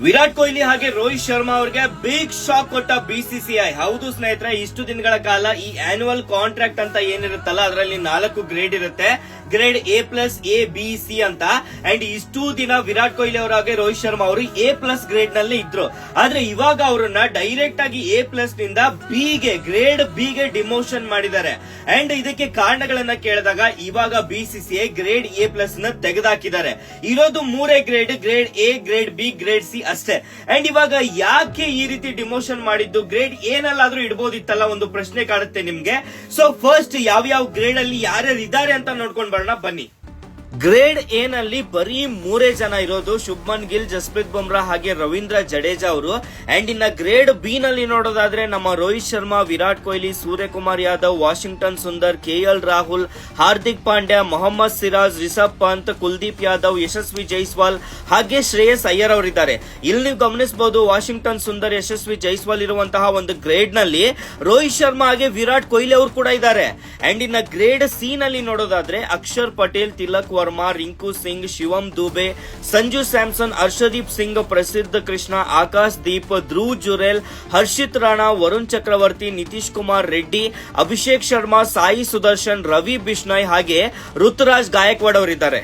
ವಿರಾಟ್ ಕೊಹ್ಲಿ ಹಾಗೆ ರೋಹಿತ್ ಶರ್ಮಾ ಅವರಿಗೆ big shock ಕೊಟ್ಟ ಬಿಸಿಸಿಐ. ಹೌದು ಸ್ನೇಹಿತರೆ, ಇಷ್ಟು ದಿನಗಳ ಕಾಲ ಈ ಆನ್ಯುವಲ್ ಕಾಂಟ್ರಾಕ್ಟ್ ಅಂತ ಏನಿರುತ್ತಲ್ಲ ಅದರಲ್ಲಿ 4 ಗ್ರೇಡ್ ಇರುತ್ತೆ. Grade A+, A, B, C ಅಂತ. ಅಂಡ್ ಇಷ್ಟು ದಿನ ವಿರಾಟ್ ಕೊಹ್ಲಿ ಅವರ ಹಾಗೆ ರೋಹಿತ್ ಶರ್ಮಾ ಅವರು A+ ಗ್ರೇಡ್ ನಲ್ಲಿ ಇದ್ರು. ಆದ್ರೆ ಇವಾಗ ಅವರನ್ನ ಡೈರೆಕ್ಟ್ ಆಗಿ A+ ನಿಂದ ಗ್ರೇಡ್ B ಗೆ ಡಿಮೋಷನ್ ಮಾಡಿದ್ದಾರೆ. ಅಂಡ್ ಇದಕ್ಕೆ ಕಾರಣಗಳನ್ನ ಕೇಳಿದಾಗ ಇವಾಗ ಬಿಸಿಸಿಐ ಗ್ರೇಡ್ A+ ನ ತೆಗೆದಾಕಿದ್ದಾರೆ. ಇರೋದು 3 grade A, grade B, grade C ಅಷ್ಟೇ. ಅಂಡ್ ಇವಾಗ ಯಾಕೆ ಈ ರೀತಿ ಡಿಮೋಷನ್ ಮಾಡಿದ್ದು? ಗ್ರೇಡ್ ಏನಲ್ಲಾದ್ರೂ ಇಡಬಹುದಿತ್ತಲ್ಲ, ಒಂದು ಪ್ರಶ್ನೆ ಕಾಡುತ್ತೆ ನಿಮ್ಗೆ. ಸೊ ಫಸ್ಟ್ ಯಾವ ಗ್ರೇಡ್ ಅಲ್ಲಿ ಯಾರ್ಯಾರು ಇದ್ದಾರೆ ಅಂತ ನೋಡ್ಕೊಂಡ್ ಬರೋಣ ಬನ್ನಿ. ಗ್ರೇಡ್ ಎ ನಲ್ಲಿ ಬರೀ 3 ಜನ ಇರೋದು, ಶುಭ್ಮನ್ ಗಿಲ್, ಜಸ್ಪ್ರೀತ್ ಬುಮ್ರಾ ಹಾಗೆ ರವೀಂದ್ರ ಜಡೇಜಾ ಅವರು. ಅಂಡ್ ಇನ್ನ ಗ್ರೇಡ್ ಬಿ ನಲ್ಲಿ ನೋಡೋದಾದ್ರೆ ನಮ್ಮ ರೋಹಿತ್ ಶರ್ಮಾ, ವಿರಾಟ್ ಕೊಹ್ಲಿ, ಸೂರ್ಯಕುಮಾರ್ ಯಾದವ್, ವಾಷಿಂಗ್ಟನ್ ಸುಂದರ್, KL ರಾಹುಲ್, ಹಾರ್ದಿಕ್ ಪಾಂಡ್ಯ, ಮೊಹಮ್ಮದ್ ಸಿರಾಜ್, ರಿಷಬ್ ಪಂತ್, ಕುಲ್ದೀಪ್ ಯಾದವ್, ಯಶಸ್ವಿ ಜೈಸ್ವಾಲ್ ಹಾಗೆ ಶ್ರೇಯಸ್ ಅಯ್ಯರ್ ಅವರಿದ್ದಾರೆ. ಇಲ್ಲಿ ನೀವು ಗಮನಿಸಬಹುದು, ವಾಷಿಂಗ್ಟನ್ ಸುಂದರ್, ಯಶಸ್ವಿ ಜೈಸ್ವಾಲ್ ಇರುವಂತಹ ಒಂದು ಗ್ರೇಡ್ ನಲ್ಲಿ ರೋಹಿತ್ ಶರ್ಮಾ ಹಾಗೆ ವಿರಾಟ್ ಕೊಹ್ಲಿ ಅವರು ಕೂಡ ಇದ್ದಾರೆ. ಅಂಡ್ ಇನ್ನ ಗ್ರೇಡ್ ಸಿ ನಲ್ಲಿ ನೋಡೋದಾದ್ರೆ ಅಕ್ಷರ್ ಪಟೇಲ್, ತಿಲಕ್ ವರ್ಮಾ, ರಿಂಕು ಸಿಂಗ್, ಶಿವಮ್ ದುಬೆ, ಸಂಜು ಸ್ಯಾಮ್ಸನ್, ಹರ್ಷದೀಪ್ ಸಿಂಗ್, ಪ್ರಸಿದ್ಧ ಕೃಷ್ಣ, ಆಕಾಶ್ ದೀಪ್, ಧ್ರುವ್ ಜುರೇಲ್, ಹರ್ಷಿತ್ ರಾಣಾ, ವರುಣ್ ಚಕ್ರವರ್ತಿ, ನಿತೀಶ್ ಕುಮಾರ್ ರೆಡ್ಡಿ, ಅಭಿಷೇಕ್ ಶರ್ಮಾ, ಸಾಯಿ ಸುದರ್ಶನ್, ರವಿ ಬಿಷ್ಣಾಯ್ ಹಾಗೆ ಋತುರಾಜ್ ಗಾಯಕ್ವಾಡ್ ಅವರಿದ್ದಾರೆ.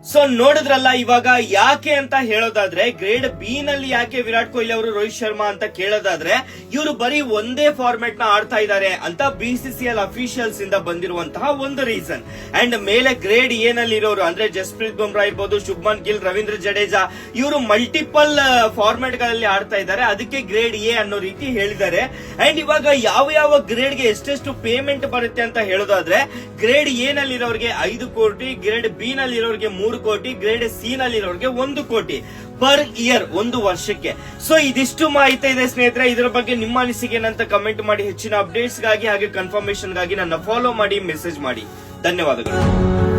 ಸೊ ನೋಡಿದ್ರಲ್ಲ, ಇವಾಗ ಯಾಕೆ ಅಂತ ಹೇಳೋದಾದ್ರೆ ಗ್ರೇಡ್ ಬಿ ನಲ್ಲಿ ಯಾಕೆ ವಿರಾಟ್ ಕೊಹ್ಲಿ ಅವರು ರೋಹಿತ್ ಶರ್ಮಾ ಅಂತ ಕೇಳೋದಾದ್ರೆ ಇವರು ಬರೀ ಒಂದೇ ಫಾರ್ಮೆಟ್ ನ ಆಡ್ತಾ ಇದ್ದಾರೆ ಅಂತ ಬಿಸಿಸಿಎಲ್ ಅಫಿಷಿಯಲ್ಸ್ ಇಂದ ಬಂದಿರುವಂತಹ ಒಂದು ರೀಸನ್. ಅಂಡ್ ಮೇಲೆ ಗ್ರೇಡ್ ಎ ನಲ್ಲಿ ಇರೋರು ಅಂದ್ರೆ ಜಸ್ಪ್ರೀತ್ ಬುಮ್ರಾ ಇರ್ಬೋದು, ಶುಭ್ಮನ್ ಗಿಲ್, ರವೀಂದ್ರ ಜಡೇಜಾ ಇವರು ಮಲ್ಟಿಪಲ್ ಫಾರ್ಮೆಟ್ ಗಳಲ್ಲಿ ಆಡ್ತಾ ಇದ್ದಾರೆ, ಅದಕ್ಕೆ ಗ್ರೇಡ್ ಎ ಅನ್ನೋ ರೀತಿ ಹೇಳಿದ್ದಾರೆ. ಅಂಡ್ ಇವಾಗ ಯಾವ ಗ್ರೇಡ್ ಗೆ ಎಷ್ಟೆಷ್ಟು ಪೇಮೆಂಟ್ ಬರುತ್ತೆ ಅಂತ ಹೇಳೋದಾದ್ರೆ ಗ್ರೇಡ್ ಎ ನಲ್ಲಿ ಇರೋರಿಗೆ 5 ಕೋಟಿ, ಗ್ರೇಡ್ ಬಿ ನಲ್ಲಿ ಇರೋರಿಗೆ 3 ಕೋಟಿ, ಗ್ರೇಡ್ ಸಿ ನಲ್ಲಿರೋರಿಗೆ 1 ಕೋಟಿ ಪರ್ ಇಯರ್, ಒಂದು ವರ್ಷಕ್ಕೆ. ಸೊ ಇದಿಷ್ಟು ಮಾಹಿತಿ ಇದೆ ಸ್ನೇಹಿತರೆ. ಇದರ ಬಗ್ಗೆ ನಿಮ್ಮ ಅನಿಸಿಕೆ ಏನಂತ ಕಮೆಂಟ್ ಮಾಡಿ. ಹೆಚ್ಚಿನ ಅಪ್ಡೇಟ್ಸ್ ಗಾಗಿ ಹಾಗೆ ಕನ್ಫರ್ಮೇಶನ್ ಗಾಗಿ ನನ್ನ ಫಾಲೋ ಮಾಡಿ, ಮೆಸೇಜ್ ಮಾಡಿ. ಧನ್ಯವಾದಗಳು.